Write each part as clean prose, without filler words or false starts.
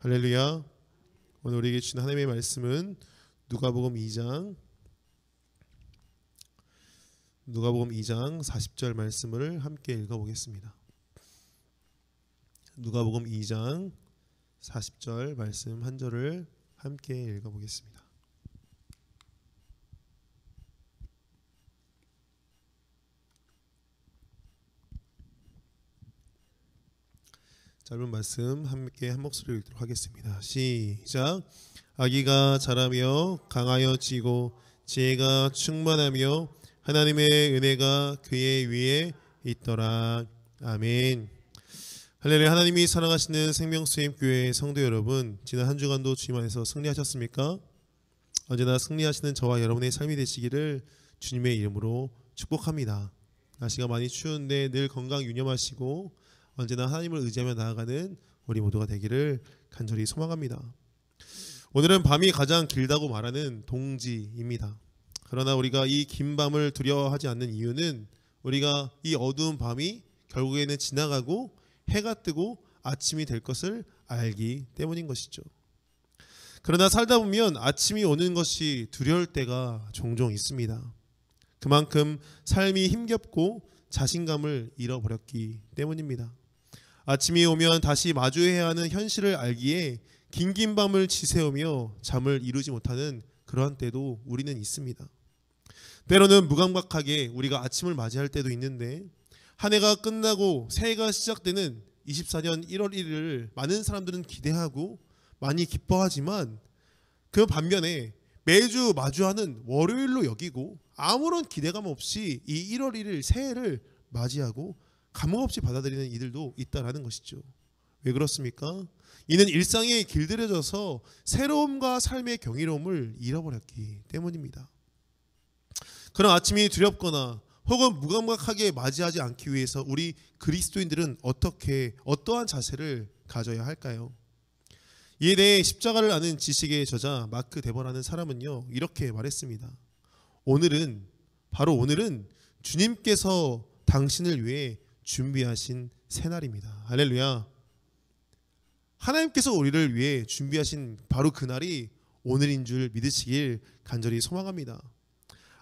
할렐루야. 오늘 우리에게 주신 하나님의 말씀은 누가복음 2장 40절 말씀을 함께 읽어보겠습니다. 누가복음 2장 40절 말씀 한 절을 함께 읽어보겠습니다. 짧은 말씀 함께 한 목소리로 읽도록 하겠습니다. 시작. 아기가 자라며 강하여지고 지혜가 충만하며 하나님의 은혜가 그의 위에 있더라. 아멘. 할렐루야. 하나님이 사랑하시는 생명수임교회 성도 여러분, 지난 한 주간도 주님 안에서 승리하셨습니까? 언제나 승리하시는 저와 여러분의 삶이 되시기를 주님의 이름으로 축복합니다. 날씨가 많이 추운데 늘 건강 유념하시고 언제나 하나님을 의지하며 나아가는 우리 모두가 되기를 간절히 소망합니다. 오늘은 밤이 가장 길다고 말하는 동지입니다. 그러나 우리가 이 긴 밤을 두려워하지 않는 이유는 우리가 이 어두운 밤이 결국에는 지나가고 해가 뜨고 아침이 될 것을 알기 때문인 것이죠. 그러나 살다 보면 아침이 오는 것이 두려울 때가 종종 있습니다. 그만큼 삶이 힘겹고 자신감을 잃어버렸기 때문입니다. 아침이 오면 다시 마주해야 하는 현실을 알기에 긴 밤을 지새우며 잠을 이루지 못하는 그러한 때도 우리는 있습니다. 때로는 무감각하게 우리가 아침을 맞이할 때도 있는데 한 해가 끝나고 새해가 시작되는 24년 1월 1일을 많은 사람들은 기대하고 많이 기뻐하지만 그 반면에 매주 마주하는 월요일로 여기고 아무런 기대감 없이 이 1월 1일 새해를 맞이하고 감흥 없이 받아들이는 이들도 있다라는 것이죠. 왜 그렇습니까? 이는 일상에 길들여져서 새로움과 삶의 경이로움을 잃어버렸기 때문입니다. 그런 아침이 두렵거나 혹은 무감각하게 맞이하지 않기 위해서 우리 그리스도인들은 어떠한 자세를 가져야 할까요? 이에 대해 십자가를 아는 지식의 저자 마크 데버라는 사람은요, 이렇게 말했습니다. 바로 오늘은 주님께서 당신을 위해 준비하신 새날입니다. 할렐루야. 하나님께서 우리를 위해 준비하신 바로 그날이 오늘인 줄 믿으시길 간절히 소망합니다.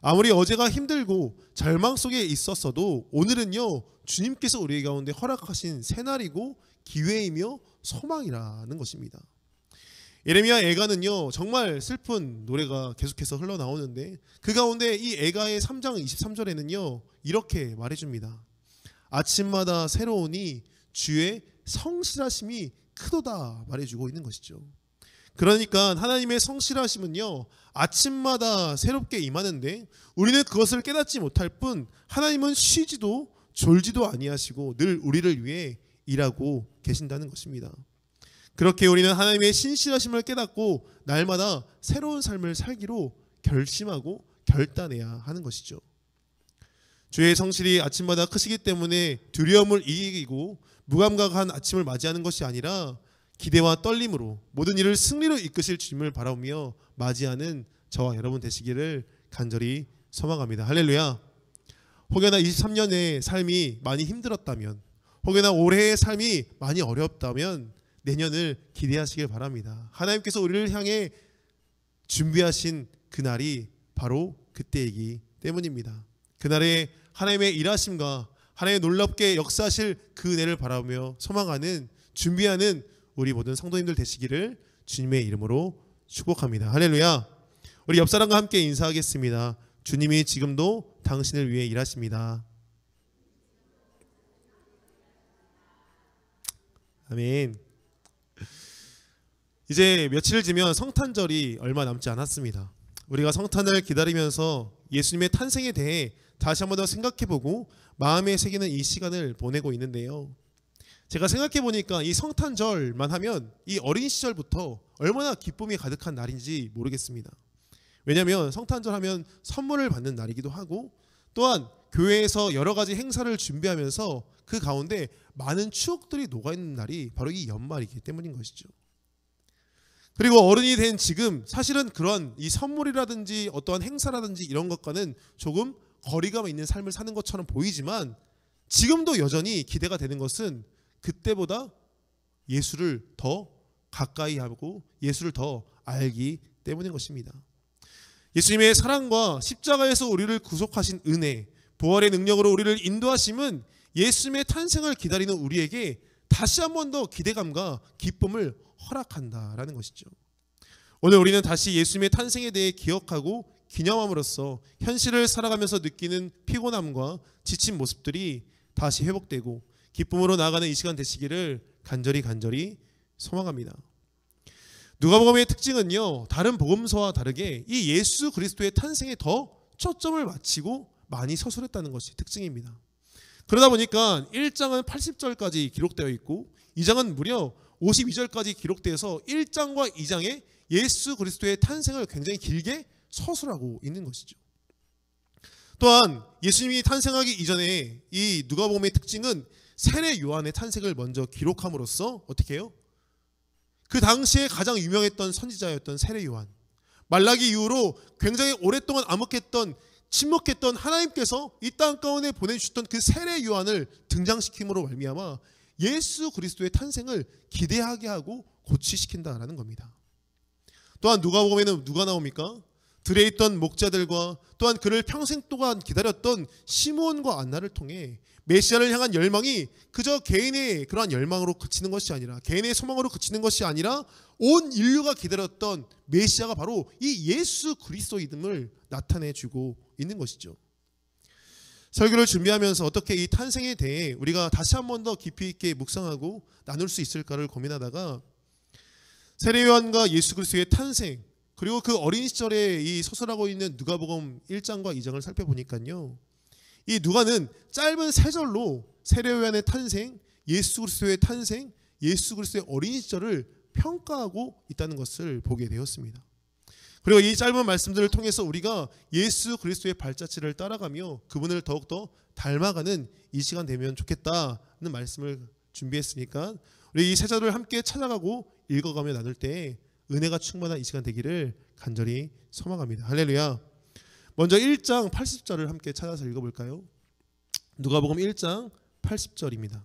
아무리 어제가 힘들고 절망 속에 있었어도 오늘은요, 주님께서 우리 가운데 허락하신 새날이고 기회이며 소망이라는 것입니다. 예레미야 애가는요, 정말 슬픈 노래가 계속해서 흘러나오는데 그 가운데 이 애가의 3장 23절에는요 이렇게 말해줍니다. 아침마다 새로우니 주의 성실하심이 크도다 말해주고 있는 것이죠. 그러니까 하나님의 성실하심은요, 아침마다 새롭게 임하는데 우리는 그것을 깨닫지 못할 뿐 하나님은 쉬지도 졸지도 아니하시고 늘 우리를 위해 일하고 계신다는 것입니다. 그렇게 우리는 하나님의 신실하심을 깨닫고 날마다 새로운 삶을 살기로 결심하고 결단해야 하는 것이죠. 주의 성실이 아침마다 크시기 때문에 두려움을 이기고 무감각한 아침을 맞이하는 것이 아니라 기대와 떨림으로 모든 일을 승리로 이끄실 주님을 바라보며 맞이하는 저와 여러분 되시기를 간절히 소망합니다. 할렐루야. 혹여나 23년의 삶이 많이 힘들었다면, 혹여나 올해의 삶이 많이 어렵다면 내년을 기대하시길 바랍니다. 하나님께서 우리를 향해 준비하신 그날이 바로 그때이기 때문입니다. 그날에 하나님의 일하심과 하나님의 놀랍게 역사하실 그 은혜를 바라보며 소망하는, 준비하는 우리 모든 성도님들 되시기를 주님의 이름으로 축복합니다. 할렐루야. 우리 옆 사람과 함께 인사하겠습니다. 주님이 지금도 당신을 위해 일하십니다. 아멘. 이제 며칠 지면 성탄절이 얼마 남지 않았습니다. 우리가 성탄을 기다리면서 예수님의 탄생에 대해 다시 한번 더 생각해보고 마음에 새기는 이 시간을 보내고 있는데요. 제가 생각해보니까 이 성탄절만 하면 이 어린 시절부터 얼마나 기쁨이 가득한 날인지 모르겠습니다. 왜냐하면 성탄절 하면 선물을 받는 날이기도 하고 또한 교회에서 여러 가지 행사를 준비하면서 그 가운데 많은 추억들이 녹아있는 날이 바로 이 연말이기 때문인 것이죠. 그리고 어른이 된 지금 사실은 그런 이 선물이라든지 어떠한 행사라든지 이런 것과는 조금 거리감 있는 삶을 사는 것처럼 보이지만 지금도 여전히 기대가 되는 것은 그때보다 예수를 더 가까이 하고 예수를 더 알기 때문인 것입니다. 예수님의 사랑과 십자가에서 우리를 구속하신 은혜, 부활의 능력으로 우리를 인도하심은 예수님의 탄생을 기다리는 우리에게 다시 한 번 더 기대감과 기쁨을 허락한다라는 것이죠. 오늘 우리는 다시 예수님의 탄생에 대해 기억하고 기념함으로써 현실을 살아가면서 느끼는 피곤함과 지친 모습들이 다시 회복되고 기쁨으로 나아가는 이 시간 되시기를 간절히 소망합니다. 누가복음의 특징은요, 다른 복음서와 다르게 이 예수 그리스도의 탄생에 더 초점을 맞추고 많이 서술했다는 것이 특징입니다. 그러다 보니까 1장은 80절까지 기록되어 있고 2장은 무려 52절까지 기록되어서 1장과 2장에 예수 그리스도의 탄생을 굉장히 길게 서술하고 있는 것이죠. 또한 예수님이 탄생하기 이전에 이 누가복음의 특징은 세례 요한의 탄생을 먼저 기록함으로써 어떻게 해요? 그 당시에 가장 유명했던 선지자였던 세례 요한, 말라기 이후로 굉장히 오랫동안 암흑했던 침묵했던 하나님께서 이 땅 가운데 보내주셨던 그 세례 요한을 등장시킴으로 말미암아 예수 그리스도의 탄생을 기대하게 하고 고취시킨다라는 겁니다. 또한 누가복음에는 누가 나옵니까? 들에 있던 목자들과 또한 그를 평생 동안 기다렸던 시므온과 안나를 통해 메시아를 향한 열망이 그저 개인의 그러한 열망으로 그치는 것이 아니라, 개인의 소망으로 그치는 것이 아니라 온 인류가 기다렸던 메시아가 바로 이 예수 그리스도임을 나타내주고 있는 것이죠. 설교를 준비하면서 어떻게 이 탄생에 대해 우리가 다시 한 번 더 깊이 있게 묵상하고 나눌 수 있을까를 고민하다가 세례 요한과 예수 그리스도의 탄생, 그리고 그 어린 시절에 이 서술하고 있는 누가복음 1장과 2장을 살펴보니까요, 이 누가는 짧은 3절로 세례 요한의 탄생, 예수 그리스도의 탄생, 예수 그리스도의 어린 시절을 평가하고 있다는 것을 보게 되었습니다. 그리고 이 짧은 말씀들을 통해서 우리가 예수 그리스도의 발자취를 따라가며 그분을 더욱더 닮아가는 이 시간 되면 좋겠다는 말씀을 준비했으니까 우리 이 3절을 함께 찾아가고 읽어가며 나눌 때 은혜가 충만한 이 시간 되기를 간절히 소망합니다. 할렐루야. 먼저 1장 80절을 함께 찾아서 읽어볼까요? 누가복음 1장 80절입니다.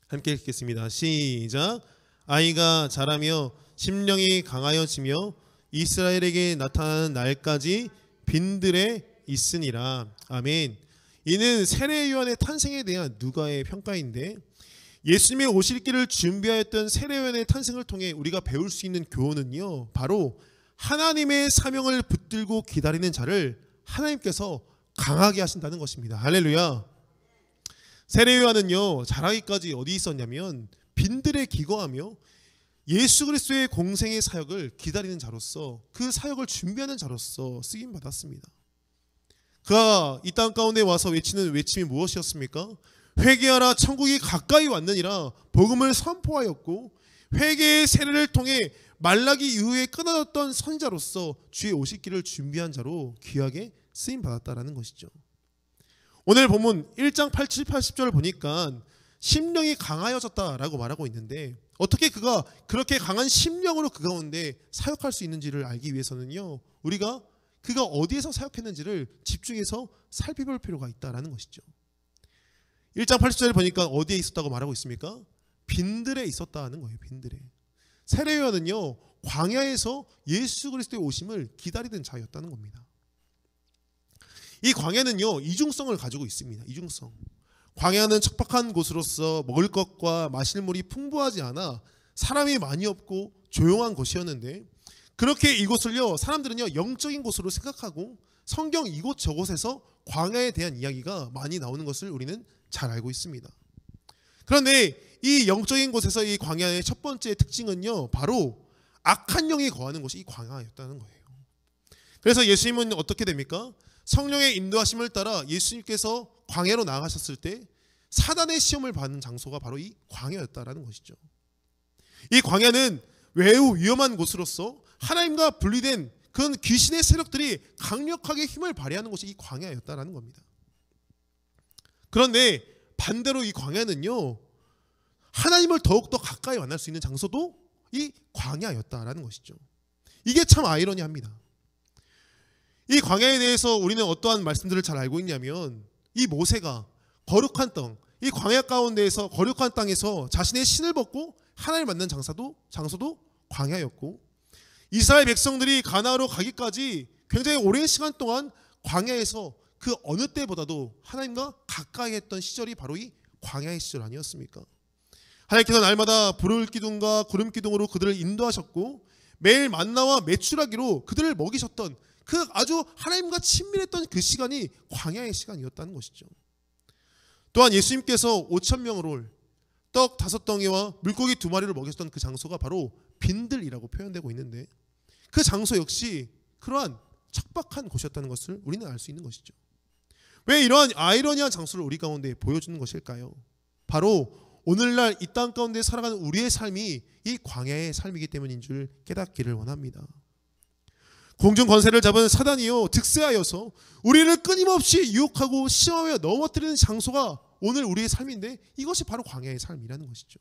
함께 읽겠습니다. 시작. 아이가 자라며 심령이 강하여지며 이스라엘에게 나타나는 날까지 빈들에 있으니라. 아멘. 이는 세례 요한의 탄생에 대한 누가의 평가인데, 예수님의 오실 길을 준비하였던 세례 요한의 탄생을 통해 우리가 배울 수 있는 교훈은요, 바로 하나님의 사명을 붙들고 기다리는 자를 하나님께서 강하게 하신다는 것입니다. 할렐루야. 세례 요한은요, 자라기까지 어디 있었냐면 빈들에 기거하며 예수 그리스도의 공생의 사역을 기다리는 자로서, 그 사역을 준비하는 자로서 쓰임 받았습니다. 그가 이 땅 가운데 와서 외치는 외침이 무엇이었습니까? 회개하라, 천국이 가까이 왔느니라 복음을 선포하였고, 회개의 세례를 통해 말라기 이후에 끊어졌던 선자로서 주의 오실 길을 준비한 자로 귀하게 쓰임 받았다라는 것이죠. 오늘 본문 1장 87, 80절을 보니까 심령이 강하여졌다라고 말하고 있는데, 어떻게 그가 그렇게 강한 심령으로 그 가운데 사역할 수 있는지를 알기 위해서는요, 우리가 그가 어디에서 사역했는지를 집중해서 살펴볼 필요가 있다라는 것이죠. 1장 80절을 보니까 어디에 있었다고 말하고 있습니까? 빈들에 있었다는 거예요. 빈들에. 세례 요한은요, 광야에서 예수 그리스도의 오심을 기다리던 자였다는 겁니다. 이 광야는요, 이중성을 가지고 있습니다. 이중성. 광야는 척박한 곳으로서 먹을 것과 마실 물이 풍부하지 않아 사람이 많이 없고 조용한 곳이었는데, 그렇게 이곳을요, 사람들은요 영적인 곳으로 생각하고 성경 이곳 저곳에서 광야에 대한 이야기가 많이 나오는 것을 우리는 잘 알고 있습니다. 그런데 이 영적인 곳에서 이 광야의 첫 번째 특징은요, 바로 악한 영이 거하는 곳이 이 광야였다는 거예요. 그래서 예수님은 어떻게 됩니까? 성령의 인도하심을 따라 예수님께서 광야로 나아가셨을 때 사단의 시험을 받는 장소가 바로 이 광야였다라는 것이죠. 이 광야는 매우 위험한 곳으로서 하나님과 분리된 그런 귀신의 세력들이 강력하게 힘을 발휘하는 곳이 이 광야였다라는 겁니다. 그런데 반대로 이 광야는요, 하나님을 더욱더 가까이 만날 수 있는 장소도 이 광야였다라는 것이죠. 이게 참 아이러니합니다. 이 광야에 대해서 우리는 어떠한 말씀들을 잘 알고 있냐면, 이 모세가 거룩한 땅, 이 광야 가운데에서 거룩한 땅에서 자신의 신을 벗고 하나님을 만난 장소도 광야였고, 이스라엘 백성들이 가나안으로 가기까지 굉장히 오랜 시간 동안 광야에서 그 어느 때보다도 하나님과 가까이 했던 시절이 바로 이 광야의 시절 아니었습니까? 하나님께서 날마다 불을 기둥과 구름 기둥으로 그들을 인도하셨고, 매일 만나와 메추라기로 그들을 먹이셨던 그 아주 하나님과 친밀했던 그 시간이 광야의 시간이었다는 것이죠. 또한 예수님께서 5,000명을 떡 5덩이와 물고기 2마리를 먹였던 그 장소가 바로 빈들이라고 표현되고 있는데, 그 장소 역시 그러한 척박한 곳이었다는 것을 우리는 알 수 있는 것이죠. 왜 이러한 아이러니한 장소를 우리 가운데 보여주는 것일까요? 바로 오늘날 이 땅 가운데 살아가는 우리의 삶이 이 광야의 삶이기 때문인 줄 깨닫기를 원합니다. 공중 권세를 잡은 사단이요 득세하여서 우리를 끊임없이 유혹하고 시험하며 넘어뜨리는 장소가 오늘 우리의 삶인데, 이것이 바로 광야의 삶이라는 것이죠.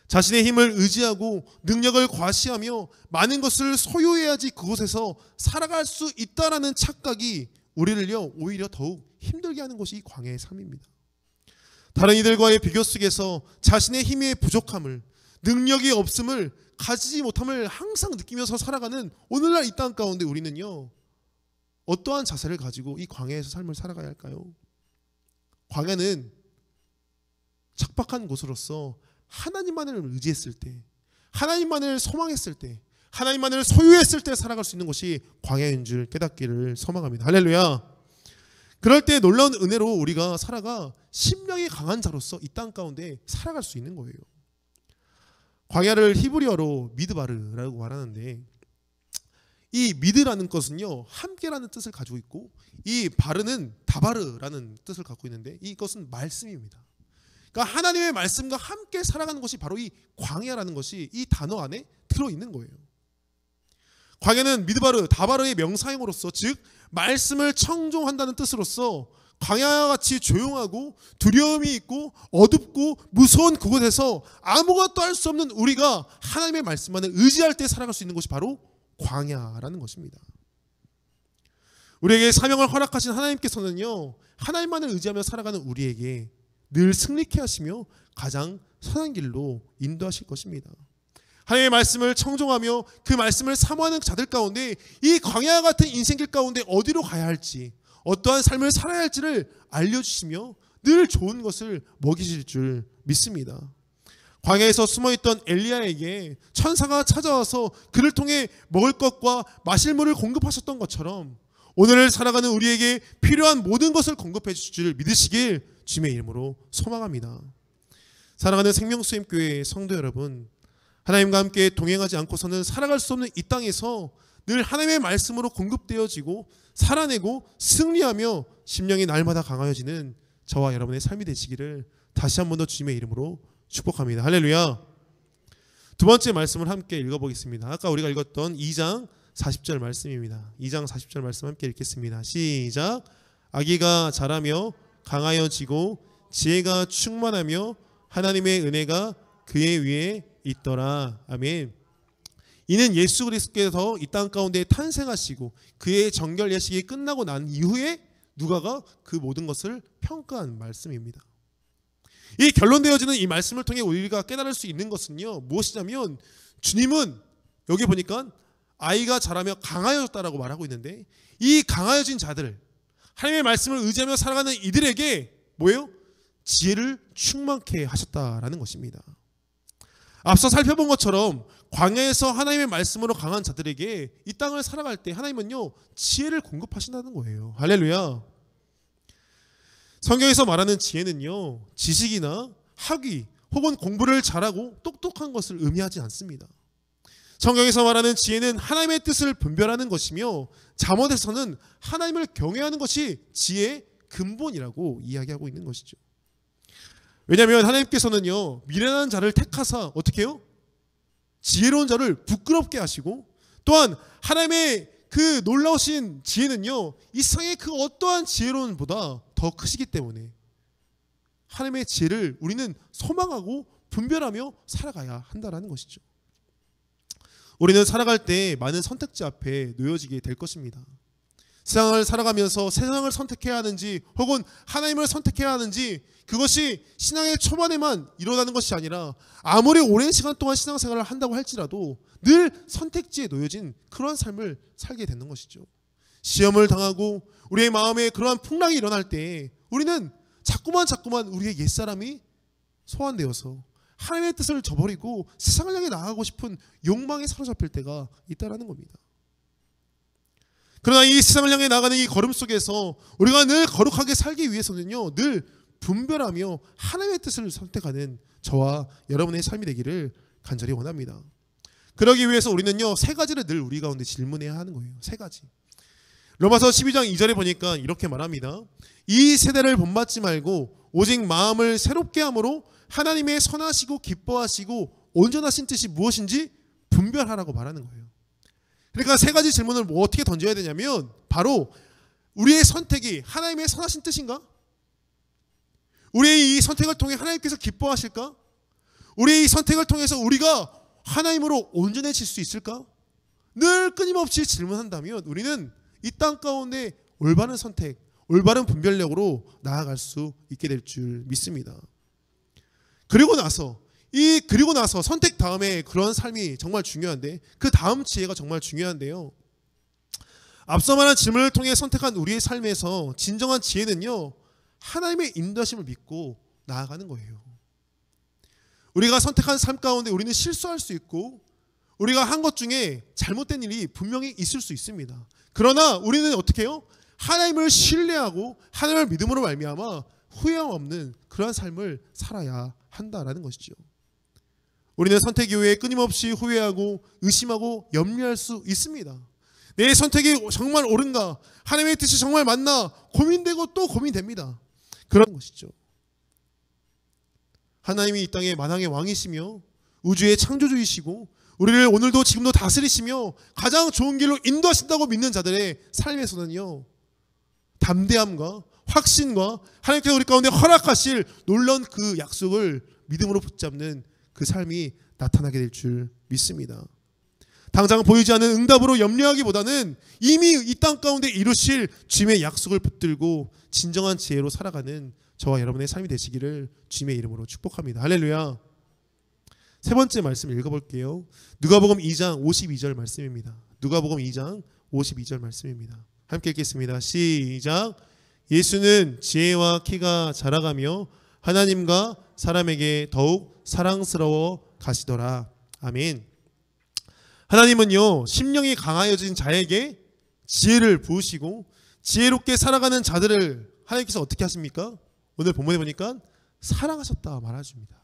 자신의 힘을 의지하고 능력을 과시하며 많은 것을 소유해야지 그곳에서 살아갈 수 있다라는 착각이 우리를요 오히려 더욱 힘들게 하는 것이 이 광야의 삶입니다. 다른 이들과의 비교 속에서 자신의 힘의 부족함을, 능력이 없음을, 가지지 못함을 항상 느끼면서 살아가는 오늘날 이 땅 가운데 우리는요 어떠한 자세를 가지고 이 광야에서 삶을 살아가야 할까요? 광야는 척박한 곳으로서 하나님만을 의지했을 때, 하나님만을 소망했을 때, 하나님만을 소유했을 때 살아갈 수 있는 것이 광야인 줄 깨닫기를 소망합니다. 할렐루야. 그럴 때 놀라운 은혜로 우리가 살아가 심령이 강한 자로서 이 땅 가운데 살아갈 수 있는 거예요. 광야를 히브리어로 미드바르라고 말하는데, 이 미드라는 것은요 함께라는 뜻을 가지고 있고, 이 바르는 다바르라는 뜻을 갖고 있는데, 이것은 말씀입니다. 그러니까 하나님의 말씀과 함께 살아가는 것이 바로 이 광야라는 것이 이 단어 안에 들어있는 거예요. 광야는 미드바르, 다바르의 명사형으로서, 즉 말씀을 청종한다는 뜻으로서 광야와 같이 조용하고 두려움이 있고 어둡고 무서운 그곳에서 아무것도 할 수 없는 우리가 하나님의 말씀만을 의지할 때 살아갈 수 있는 것이 바로 광야라는 것입니다. 우리에게 사명을 허락하신 하나님께서는요 하나님만을 의지하며 살아가는 우리에게 늘 승리케 하시며 가장 선한 길로 인도하실 것입니다. 하나님의 말씀을 청종하며 그 말씀을 사모하는 자들 가운데 이 광야 같은 인생길 가운데 어디로 가야 할지, 어떠한 삶을 살아야 할지를 알려주시며 늘 좋은 것을 먹이실 줄 믿습니다. 광야에서 숨어있던 엘리야에게 천사가 찾아와서 그를 통해 먹을 것과 마실 물을 공급하셨던 것처럼 오늘 살아가는 우리에게 필요한 모든 것을 공급해 주실 줄 믿으시길 주님의 이름으로 소망합니다. 사랑하는 생명수임교회 성도 여러분, 하나님과 함께 동행하지 않고서는 살아갈 수 없는 이 땅에서 늘 하나님의 말씀으로 공급되어지고 살아내고 승리하며 심령이 날마다 강하여지는 저와 여러분의 삶이 되시기를 다시 한 번 더 주님의 이름으로 축복합니다. 할렐루야. 두 번째 말씀을 함께 읽어보겠습니다. 아까 우리가 읽었던 2장 40절 말씀입니다. 2장 40절 말씀 함께 읽겠습니다. 시작. 아기가 자라며 강하여지고 지혜가 충만하며 하나님의 은혜가 그의 위에 있더라. 아멘. 이는 예수 그리스도께서 이 땅 가운데 탄생하시고 그의 정결 예식이 끝나고 난 이후에 누가가 그 모든 것을 평가한 말씀입니다. 이 결론되어지는 이 말씀을 통해 우리가 깨달을 수 있는 것은요 무엇이냐면, 주님은 여기 보니까 아이가 자라며 강하여졌다라고 말하고 있는데, 이 강하여진 자들, 하나님의 말씀을 의지하며 살아가는 이들에게 뭐예요? 지혜를 충만케 하셨다라는 것입니다. 앞서 살펴본 것처럼 광야에서 하나님의 말씀으로 강한 자들에게 이 땅을 살아갈 때 하나님은요 지혜를 공급하신다는 거예요. 할렐루야. 성경에서 말하는 지혜는요 지식이나 학위 혹은 공부를 잘하고 똑똑한 것을 의미하지 않습니다. 성경에서 말하는 지혜는 하나님의 뜻을 분별하는 것이며, 잠언에서는 하나님을 경외하는 것이 지혜의 근본이라고 이야기하고 있는 것이죠. 왜냐하면 하나님께서는요 미련한 자를 택하사 어떻게 해요? 지혜로운 자를 부끄럽게 하시고, 또한 하나님의 그 놀라우신 지혜는요 이 세상의 그 어떠한 지혜로움보다 더 크시기 때문에 하나님의 지혜를 우리는 소망하고 분별하며 살아가야 한다는 것이죠. 우리는 살아갈 때 많은 선택지 앞에 놓여지게 될 것입니다. 세상을 살아가면서 세상을 선택해야 하는지 혹은 하나님을 선택해야 하는지, 그것이 신앙의 초반에만 일어나는 것이 아니라 아무리 오랜 시간 동안 신앙생활을 한다고 할지라도 늘 선택지에 놓여진 그러한 삶을 살게 되는 것이죠. 시험을 당하고 우리의 마음에 그러한 풍랑이 일어날 때 우리는 자꾸만 우리의 옛사람이 소환되어서 하나님의 뜻을 저버리고 세상을 향해 나아가고 싶은 욕망에 사로잡힐 때가 있다라는 겁니다. 그러나 이 세상을 향해 나가는 이 걸음 속에서 우리가 늘 거룩하게 살기 위해서는요, 늘 분별하며 하나님의 뜻을 선택하는 저와 여러분의 삶이 되기를 간절히 원합니다. 그러기 위해서 우리는요, 세 가지를 늘 우리 가운데 질문해야 하는 거예요. 세 가지. 로마서 12장 2절에 보니까 이렇게 말합니다. 이 세대를 본받지 말고 오직 마음을 새롭게 함으로 하나님의 선하시고 기뻐하시고 온전하신 뜻이 무엇인지 분별하라고 말하는 거예요. 그러니까 세 가지 질문을 어떻게 던져야 되냐면, 바로 우리의 선택이 하나님의 선하신 뜻인가? 우리의 이 선택을 통해 하나님께서 기뻐하실까? 우리의 이 선택을 통해서 우리가 하나님으로 온전해질 수 있을까? 늘 끊임없이 질문한다면 우리는 이 땅 가운데 올바른 선택, 올바른 분별력으로 나아갈 수 있게 될 줄 믿습니다. 그리고 나서 선택 다음에 그런 삶이 정말 중요한데, 그 다음 지혜가 정말 중요한데요. 앞서 말한 질문을 통해 선택한 우리의 삶에서 진정한 지혜는요, 하나님의 인도하심을 믿고 나아가는 거예요. 우리가 선택한 삶 가운데 우리는 실수할 수 있고 우리가 한 것 중에 잘못된 일이 분명히 있을 수 있습니다. 그러나 우리는 어떻게 해요? 하나님을 신뢰하고 하나님을 믿음으로 말미암아 후회함 없는 그러한 삶을 살아야 한다라는 것이죠. 우리는 선택 이후에 끊임없이 후회하고 의심하고 염려할 수 있습니다. 내 선택이 정말 옳은가? 하나님의 뜻이 정말 맞나? 고민되고 또 고민됩니다. 그런 것이죠. 하나님이 이 땅의 만왕의 왕이시며 우주의 창조주이시고 우리를 오늘도 지금도 다스리시며 가장 좋은 길로 인도하신다고 믿는 자들의 삶에서는요, 담대함과 확신과 하나님께서 우리 가운데 허락하실 놀라운 그 약속을 믿음으로 붙잡는 그 삶이 나타나게 될 줄 믿습니다. 당장 보이지 않는 응답으로 염려하기보다는 이미 이 땅 가운데 이루실 주님의 약속을 붙들고 진정한 지혜로 살아가는 저와 여러분의 삶이 되시기를 주님의 이름으로 축복합니다. 할렐루야. 세 번째 말씀 읽어볼게요. 누가복음 2장 52절 말씀입니다. 누가복음 2장 52절 말씀입니다. 함께 읽겠습니다. 시작. 예수는 지혜와 키가 자라가며 하나님과 사람에게 더욱 사랑스러워 가시더라. 아멘. 하나님은요, 심령이 강하여진 자에게 지혜를 부으시고 지혜롭게 살아가는 자들을 하나님께서 어떻게 하십니까? 오늘 본문에 보니까 사랑하셨다 말해줍니다.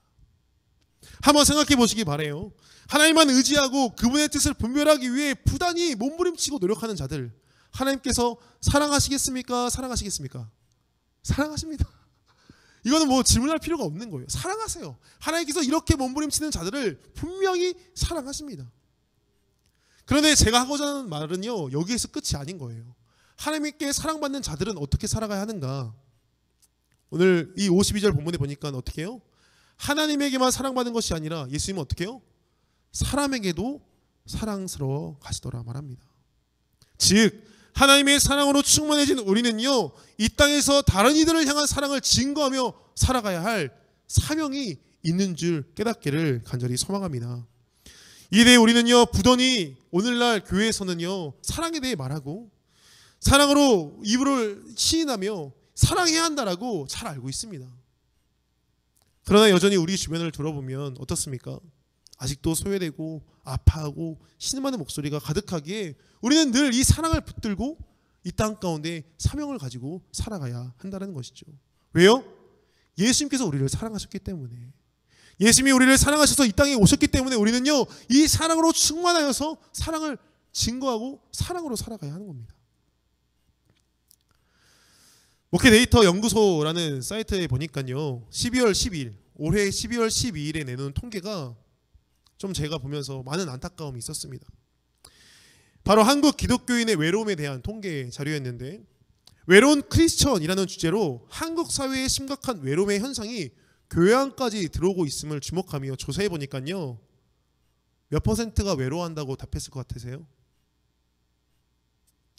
한번 생각해 보시기 바라요. 하나님만 의지하고 그분의 뜻을 분별하기 위해 부단히 몸부림치고 노력하는 자들, 하나님께서 사랑하시겠습니까? 사랑하시겠습니까? 사랑하십니다. 이거는 뭐 질문할 필요가 없는 거예요. 사랑하세요. 하나님께서 이렇게 몸부림치는 자들을 분명히 사랑하십니다. 그런데 제가 하고자 하는 말은요, 여기에서 끝이 아닌 거예요. 하나님께 사랑받는 자들은 어떻게 살아가야 하는가? 오늘 이 52절 본문에 보니까 어떻게 해요? 하나님에게만 사랑받는 것이 아니라 예수님은 어떻게 해요? 사람에게도 사랑스러워 가시더라 말합니다. 즉 하나님의 사랑으로 충만해진 우리는요, 이 땅에서 다른 이들을 향한 사랑을 증거하며 살아가야 할 사명이 있는 줄 깨닫기를 간절히 소망합니다. 이에 대해 우리는요, 부단히 오늘날 교회에서는요, 사랑에 대해 말하고 사랑으로 이불을 시인하며 사랑해야 한다라고 잘 알고 있습니다. 그러나 여전히 우리 주변을 돌아보면 어떻습니까? 아직도 소외되고 아파하고 신음하는 목소리가 가득하기에 우리는 늘 이 사랑을 붙들고 이 땅 가운데 사명을 가지고 살아가야 한다는 것이죠. 왜요? 예수님께서 우리를 사랑하셨기 때문에, 예수님이 우리를 사랑하셔서 이 땅에 오셨기 때문에 우리는요, 이 사랑으로 충만하여서 사랑을 증거하고 사랑으로 살아가야 하는 겁니다. 목회 데이터 연구소라는 사이트에 보니까요, 12월 12일, 올해 12월 12일에 내놓은 통계가 좀 제가 보면서 많은 안타까움이 있었습니다. 바로 한국 기독교인의 외로움에 대한 통계 자료였는데, 외로운 크리스천이라는 주제로 한국 사회의 심각한 외로움의 현상이 교회 안까지 들어오고 있음을 주목하며 조사해 보니까요, 몇 퍼센트가 외로워한다고 답했을 것 같으세요?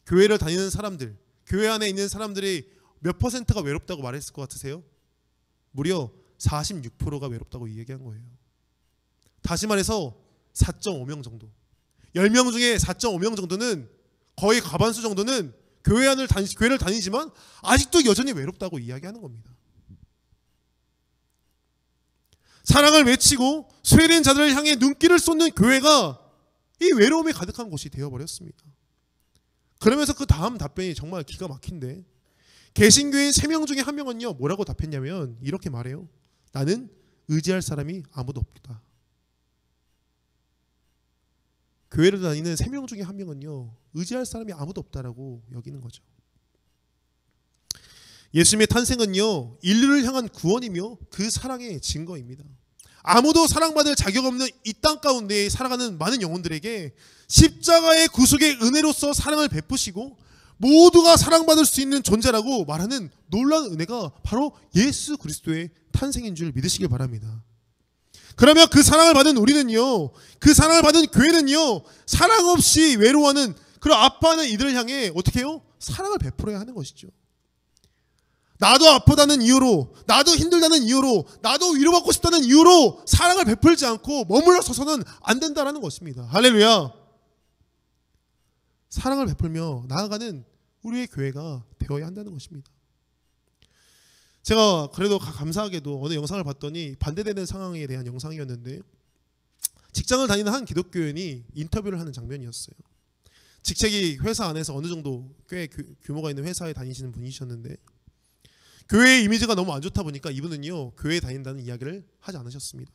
교회를 다니는 사람들, 교회 안에 있는 사람들이 몇 퍼센트가 외롭다고 말했을 것 같으세요? 무려 46%가 외롭다고 얘기한 거예요. 다시 말해서 4.5명 정도, 10명 중에 4.5명 정도는, 거의 과반수 정도는 교회를 다니지만 아직도 여전히 외롭다고 이야기하는 겁니다. 사랑을 외치고 소외된 자들을 향해 눈길을 쏟는 교회가 이 외로움에 가득한 곳이 되어버렸습니다. 그러면서 그 다음 답변이 정말 기가 막힌데, 개신교인 3명 중에 1명은요 뭐라고 답했냐면 이렇게 말해요. 나는 의지할 사람이 아무도 없다. 교회를 다니는 3명 중에 1명은요 의지할 사람이 아무도 없다라고 여기는 거죠. 예수님의 탄생은요 인류를 향한 구원이며 그 사랑의 증거입니다. 아무도 사랑받을 자격 없는 이 땅 가운데 살아가는 많은 영혼들에게 십자가의 구속의 은혜로서 사랑을 베푸시고 모두가 사랑받을 수 있는 존재라고 말하는 놀라운 은혜가 바로 예수 그리스도의 탄생인 줄 믿으시길 바랍니다. 그러면 그 사랑을 받은 우리는요, 그 사랑을 받은 교회는요, 사랑 없이 외로워하는 그런 아파하는 이들을 향해 어떻게 해요? 사랑을 베풀어야 하는 것이죠. 나도 아프다는 이유로, 나도 힘들다는 이유로, 나도 위로받고 싶다는 이유로 사랑을 베풀지 않고 머물러 서서는 안 된다라는 것입니다. 할렐루야. 사랑을 베풀며 나아가는 우리의 교회가 되어야 한다는 것입니다. 제가 그래도 감사하게도 어느 영상을 봤더니 반대되는 상황에 대한 영상이었는데, 직장을 다니는 한 기독교인이 인터뷰를 하는 장면이었어요. 직책이 회사 안에서 어느 정도 꽤 규모가 있는 회사에 다니시는 분이셨는데, 교회의 이미지가 너무 안 좋다 보니까 이분은요 교회에 다닌다는 이야기를 하지 않으셨습니다.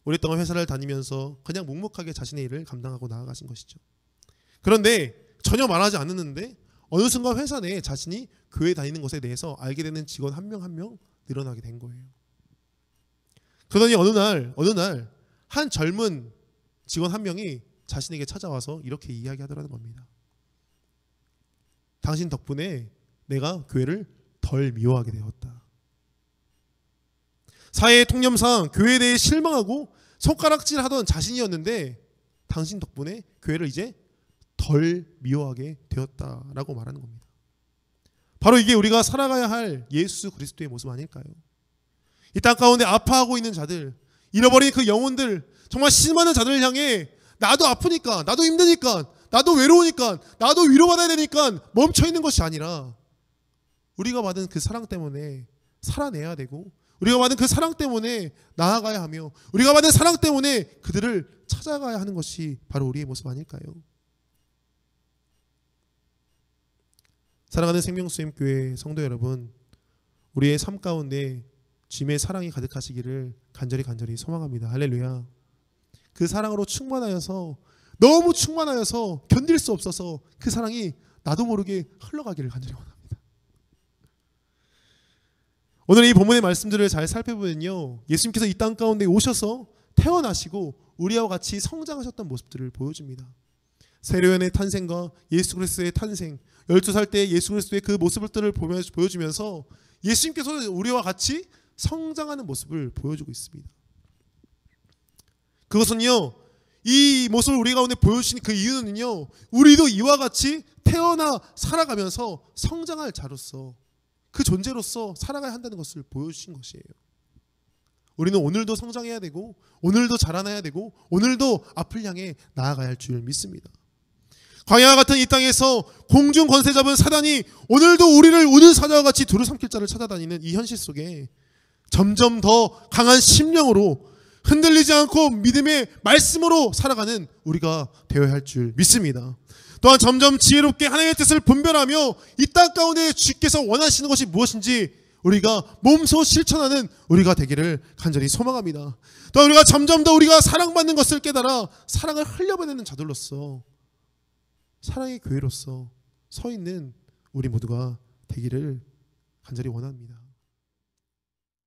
오랫동안 회사를 다니면서 그냥 묵묵하게 자신의 일을 감당하고 나아가신 것이죠. 그런데 전혀 말하지 않았는데 어느 순간 회사 내에 자신이 교회에 다니는 것에 대해서 알게 되는 직원 한 명 한 명 늘어나게 된 거예요. 그러더니 어느 날 한 젊은 직원 한 명이 자신에게 찾아와서 이렇게 이야기하더라는 겁니다. 당신 덕분에 내가 교회를 덜 미워하게 되었다. 사회의 통념상 교회에 대해 실망하고 손가락질하던 자신이었는데 당신 덕분에 교회를 이제 덜 미워하게 되었다라고 말하는 겁니다. 바로 이게 우리가 살아가야 할 예수 그리스도의 모습 아닐까요? 이 땅 가운데 아파하고 있는 자들, 잃어버린 그 영혼들, 정말 심한 자들을 향해 나도 아프니까, 나도 힘드니까, 나도 외로우니까, 나도 위로받아야 되니까 멈춰있는 것이 아니라 우리가 받은 그 사랑 때문에 살아내야 되고, 우리가 받은 그 사랑 때문에 나아가야 하며, 우리가 받은 사랑 때문에 그들을 찾아가야 하는 것이 바로 우리의 모습 아닐까요? 사랑하는 생명수임교회 성도 여러분, 우리의 삶 가운데 주님의 사랑이 가득하시기를 간절히 소망합니다. 할렐루야. 그 사랑으로 충만하여서, 너무 충만하여서 견딜 수 없어서 그 사랑이 나도 모르게 흘러가기를 간절히 원합니다. 오늘 이 본문의 말씀들을 잘 살펴보면요, 예수님께서 이 땅 가운데 오셔서 태어나시고 우리와 같이 성장하셨던 모습들을 보여줍니다. 세례요한의 탄생과 예수 그리스도의 탄생, 12살 때 예수 그리스도의 그 모습들을 보여주면서 예수님께서 우리와 같이 성장하는 모습을 보여주고 있습니다. 그것은요, 이 모습을 우리 가운데 보여주신 그 이유는요, 우리도 이와 같이 태어나 살아가면서 성장할 자로서, 그 존재로서 살아가야 한다는 것을 보여주신 것이에요. 우리는 오늘도 성장해야 되고, 오늘도 자라나야 되고, 오늘도 앞을 향해 나아가야 할 줄 믿습니다. 광야와 같은 이 땅에서 공중 권세 잡은 사단이 오늘도 우리를 우는 사자와 같이 두루 삼킬 자를 찾아다니는 이 현실 속에 점점 더 강한 심령으로 흔들리지 않고 믿음의 말씀으로 살아가는 우리가 되어야 할 줄 믿습니다. 또한 점점 지혜롭게 하나님의 뜻을 분별하며 이 땅 가운데 주께서 원하시는 것이 무엇인지 우리가 몸소 실천하는 우리가 되기를 간절히 소망합니다. 또한 우리가 점점 더 우리가 사랑받는 것을 깨달아 사랑을 흘려보내는 자들로서, 사랑의 교회로서 서 있는 우리 모두가 되기를 간절히 원합니다.